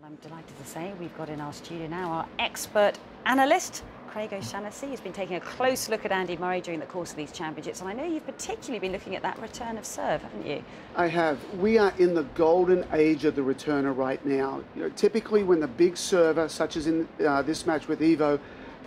I'm delighted to say we've got in our studio now our expert analyst, Craig O'Shaughnessy, who's been taking a close look at Andy Murray during the course of these championships. And I know you've particularly been looking at that return of serve, haven't you? I have. We are in the golden age of the returner right now. Typically when the big server, such as in this match with Ivo,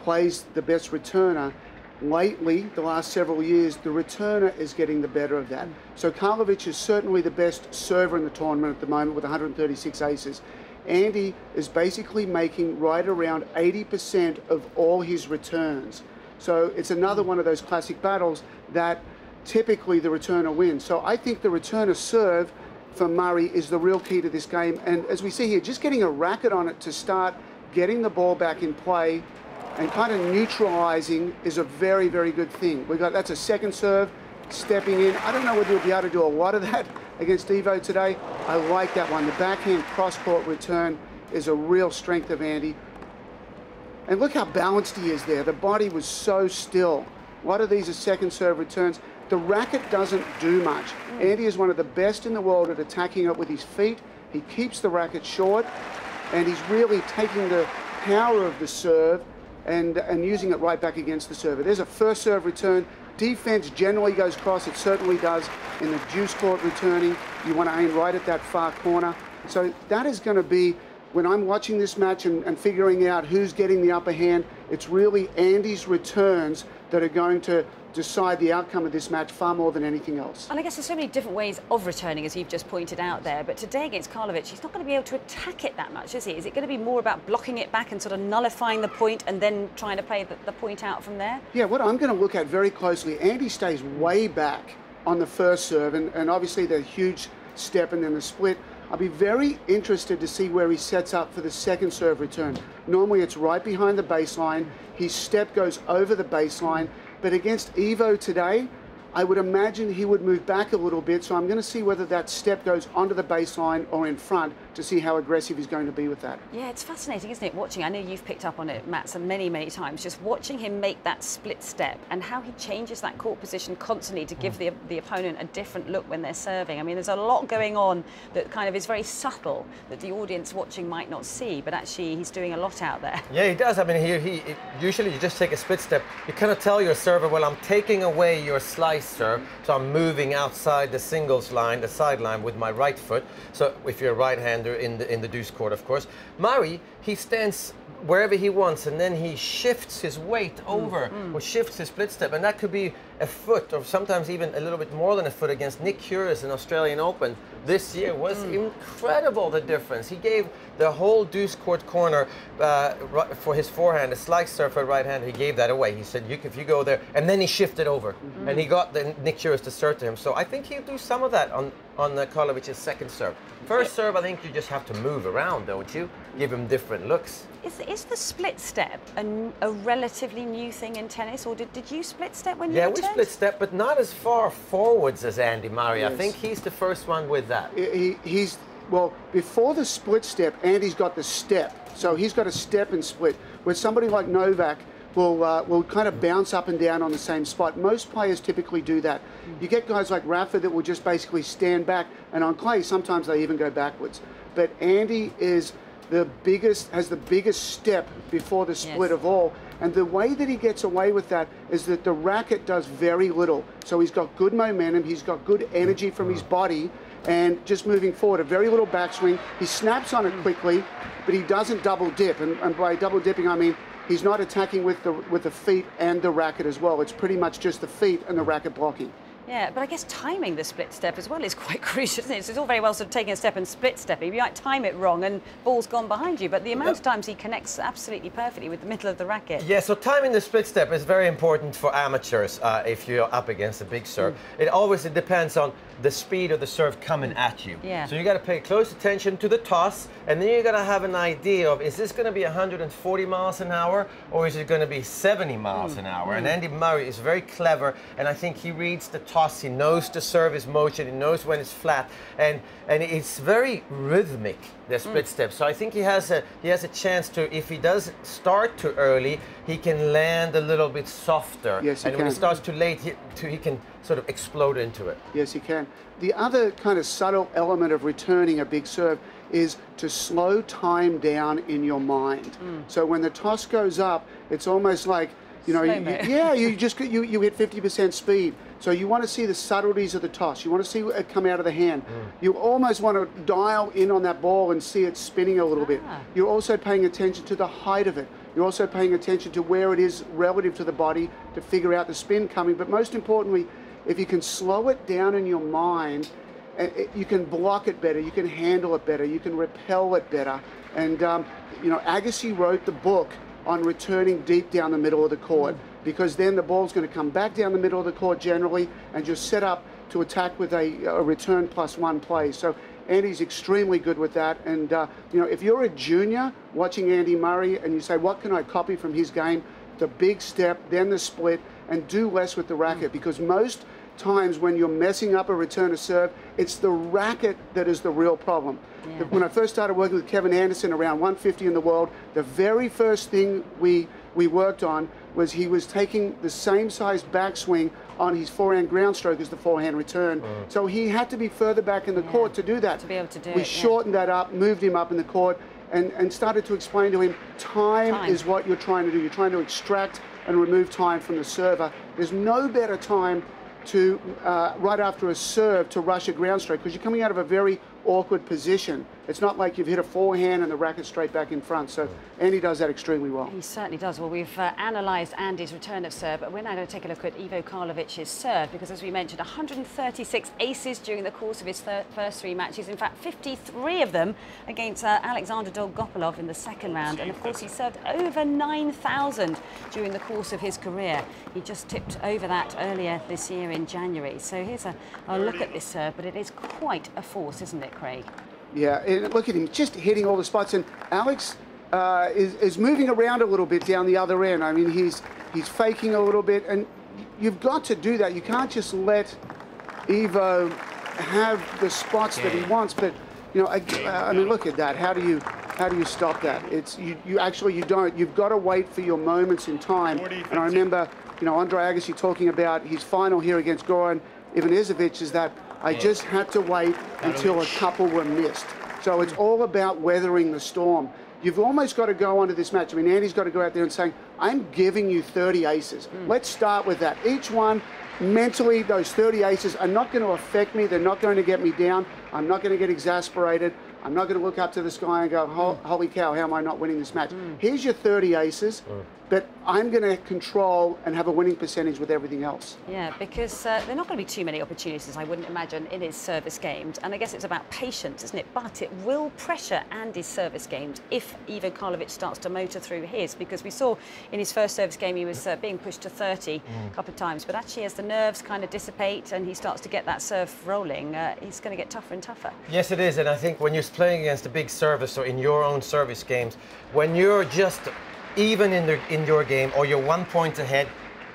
plays the best returner, lately, the last several years, the returner is getting the better of that. So Karlovic is certainly the best server in the tournament at the moment with 136 aces. Andy is basically making right around 80% of all his returns. So it's another one of those classic battles that typically the returner wins. So I think the returner serve for Murray is the real key to this game. And as we see here, just getting a racket on it to start getting the ball back in play and kind of neutralizing is a very, very good thing. That's a second serve, stepping in. I don't know whether you'll be able to do a lot of that against Ivo today. I like that one. The backhand cross-court return is a real strength of Andy. And look how balanced he is there. The body was so still. A lot of these are second serve returns. The racket doesn't do much. Andy is one of the best in the world at attacking it with his feet. He keeps the racket short, and he's really taking the power of the serve and using it right back against the server. There's a first serve return. Defense generally goes cross. It certainly does in the deuce court returning. You want to aim right at that far corner. So that is going to be, when I'm watching this match and figuring out who's getting the upper hand, it's really Andy's returns that are going to decide the outcome of this match far more than anything else. And I guess there's so many different ways of returning, as you've just pointed out there, but today against Karlovic, he's not going to be able to attack it that much, is he? Is it going to be more about blocking it back and sort of nullifying the point and then trying to play the point out from there? Yeah, what I'm going to look at very closely, Andy stays way back on the first serve, and obviously the huge step and then the split. I'll be very interested to see where he sets up for the second serve return. Normally it's right behind the baseline. His step goes over the baseline. But against Ivo today, I would imagine he would move back a little bit. So I'm going to see whether that step goes onto the baseline or in front to see how aggressive he's going to be with that. Yeah, it's fascinating, isn't it, watching? I know you've picked up on it, Matt, so many, many times, just watching him make that split step and how he changes that court position constantly to give the opponent a different look when they're serving. I mean, there's a lot going on that kind of is very subtle that the audience watching might not see, but actually he's doing a lot out there. Yeah, he does. I mean, usually you just take a split step. You kind of tell your server, well, I'm taking away your slice serve, so I'm moving outside the singles line, the sideline with my right foot. So if you're a right-hander in the deuce court, of course. Murray, he stands wherever he wants, and then he shifts his weight over, or shifts his split step, and that could be a foot, or sometimes even a little bit more than a foot against Nick Kyrgios in Australian Open this year. Was incredible, the difference. He gave the whole deuce court corner for his forehand, a slice serve for right hand. He gave that away. He said, if you go there, and then he shifted over, and he got the Nick Kyrgios to serve to him. So I think he'll do some of that on Karlovic's second serve. First serve, I think you just have to move around, don't you? Give him different looks. Is the split step a relatively new thing in tennis, or did you split step when you returned? Yeah, we split step, but not as far forwards as Andy Murray. Yes. I think he's the first one with that. Well, before the split step, Andy's got the step. So he's got a step and split, where somebody like Novak will kind of bounce up and down on the same spot. Most players typically do that. You get guys like Rafa that will just basically stand back, and on clay, sometimes they even go backwards. But Andy is has the biggest step before the split of all. And the way that he gets away with that is that the racket does very little. So he's got good momentum, he's got good energy from his body, and just moving forward, a very little backswing. He snaps on it quickly, but he doesn't double dip. And by double dipping, I mean he's not attacking with the feet and the racket as well. It's pretty much just the feet and the racket blocking. Yeah, but I guess timing the split step as well is quite crucial, isn't it? So it's all very well sort of taking a step and split stepping. You might time it wrong and ball's gone behind you, but the amount of times he connects absolutely perfectly with the middle of the racket. Yeah, so timing the split step is very important for amateurs if you're up against a big serve. It depends on the speed of the serve coming at you. Yeah. So you got to pay close attention to the toss, and then you got to have an idea of, is this going to be 140 miles an hour or is it going to be 70 miles an hour? And Andy Murray is very clever, and I think he reads the toss. He knows the service motion. He knows when it's flat, and it's very rhythmic, the split step. So I think he has a chance to, if he does start too early, he can land a little bit softer. Yes, he can. When he starts too late, he can sort of explode into it. Yes, he can. The other kind of subtle element of returning a big serve is to slow time down in your mind. So when the toss goes up, it's almost like, you know, you hit 50% speed. So you want to see the subtleties of the toss. You want to see it come out of the hand. You almost want to dial in on that ball and see it spinning a little bit. You're also paying attention to the height of it. You're also paying attention to where it is relative to the body to figure out the spin coming. But most importantly, if you can slow it down in your mind, you can block it better, you can handle it better, you can repel it better. And, you know, Agassi wrote the book on returning deep down the middle of the court, because then the ball's going to come back down the middle of the court generally, and you're set up to attack with a return +1 play. So Andy's extremely good with that. And, you know, if you're a junior watching Andy Murray and you say, what can I copy from his game? The big step, then the split, and do less with the racket, because most times when you're messing up a return to serve, it's the racket that is the real problem. When I first started working with Kevin Anderson around 150 in the world, the very first thing we worked on was he was taking the same size backswing on his forehand ground stroke as the forehand return. So he had to be further back in the court to do that. To be able to do we shortened that up, moved him up in the court, and started to explain to him, time is what you're trying to do. You're trying to extract and remove time from the server. There's no better time to, right after a serve, to rush a ground stroke, because you're coming out of a very awkward position. It's not like you've hit a forehand and the racket straight back in front. So Andy does that extremely well. He certainly does. Well, we've analysed Andy's return of serve, but we're now going to take a look at Ivo Karlovic's serve, because as we mentioned, 136 aces during the course of his first 3 matches. In fact, 53 of them against Alexander Dolgopolov in the second round. And of course, he served over 9,000 during the course of his career. He just tipped over that earlier this year in January. So here's a look at this serve, but it is quite a force, isn't it, Craig? Yeah, and look at him, just hitting all the spots. And Alex is moving around a little bit down the other end. I mean, he's faking a little bit, and you've got to do that. You can't just let Ivo have the spots that he wants. But you know, I mean, look at that. How do you stop that? It's you don't. You've got to wait for your moments in time. And I remember, you know, Andre Agassi talking about his final here against Goran Ivanisevic is that I just had to wait until a couple were missed. So it's all about weathering the storm. You've almost got to go onto this match. I mean, Andy's got to go out there and say, I'm giving you 30 aces. Let's start with that. Each one, mentally, those 30 aces are not going to affect me. They're not going to get me down. I'm not going to get exasperated. I'm not going to look up to the sky and go, holy cow, how am I not winning this match? Here's your 30 aces, but I'm going to control and have a winning percentage with everything else. Yeah, because there are not going to be too many opportunities, I wouldn't imagine, in his service games. And I guess it's about patience, isn't it? But it will pressure Andy's service games if Ivo Karlovic starts to motor through his, because we saw in his first service game he was being pushed to 30 a couple of times. But actually, as the nerves kind of dissipate and he starts to get that serve rolling, he's going to get tougher and tougher. Yes, it is. And I think when you're playing against a big service or in your own service games, when you're just even in your game or you're 1 point ahead,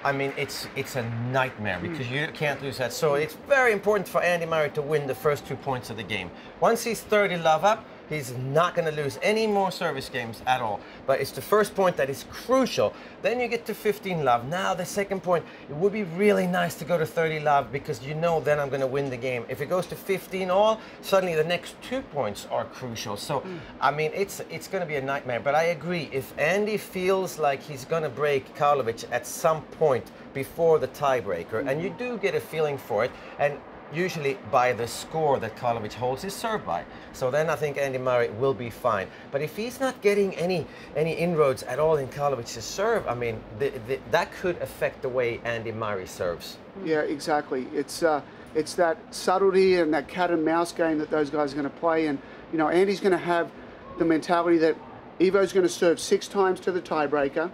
I mean, it's a nightmare because you can't lose that. So it's very important for Andy Murray to win the first 2 points of the game. Once he's 30 love up, he's not going to lose any more service games at all. But it's the first point that is crucial. Then you get to 15 love. Now the second point, it would be really nice to go to 30 love because you know then I'm going to win the game. If it goes to 15 all, suddenly the next 2 points are crucial. So, I mean, it's going to be a nightmare. But I agree, if Andy feels like he's going to break Karlovic at some point before the tiebreaker, and you do get a feeling for it, and usually by the score that Karlovic holds his serve by. So then I think Andy Murray will be fine. But if he's not getting any inroads at all in Karlovic's serve, I mean, that could affect the way Andy Murray serves. Yeah, exactly. It's that subtlety and that cat and mouse game that those guys are going to play. And, you know, Andy's going to have the mentality that Ivo's going to serve 6 times to the tiebreaker.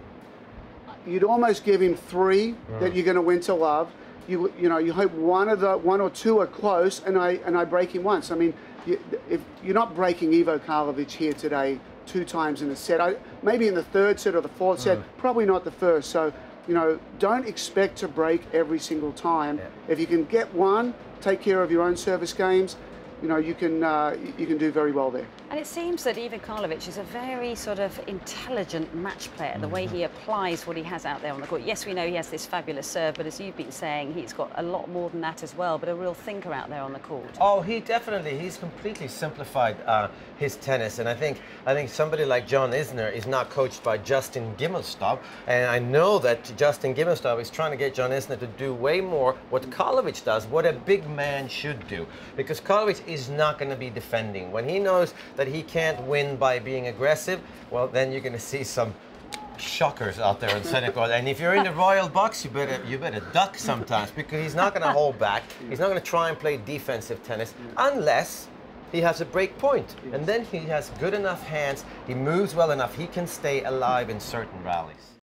You'd almost give him 3 that you're going to win to love. You know, you hope one or two are close, and I break him once. I mean, if you're not breaking Ivo Karlovic here today 2 times in a set, maybe in the 3rd set or the 4th set, probably not the 1st. So, you know, don't expect to break every single time. If you can get one, take care of your own service games. you know, you can do very well there. And it seems that Ivo Karlovic is a very sort of intelligent match player, the way he applies what he has out there on the court. Yes, we know he has this fabulous serve, but as you've been saying, he's got a lot more than that as well, but a real thinker out there on the court. Oh, he's completely simplified his tennis, and I think somebody like John Isner is not coached by Justin Gimelstob, and I know that Justin Gimelstob is trying to get John Isner to do way more what Karlovic does, what a big man should do, because Karlovic is not going to be defending. When he knows that he can't win by being aggressive, well, then you're going to see some shockers out there in center court. And if you're in the royal box, you better duck sometimes, because he's not going to hold back. He's not going to try and play defensive tennis unless he has a break point. And then he has good enough hands, he moves well enough, he can stay alive in certain rallies.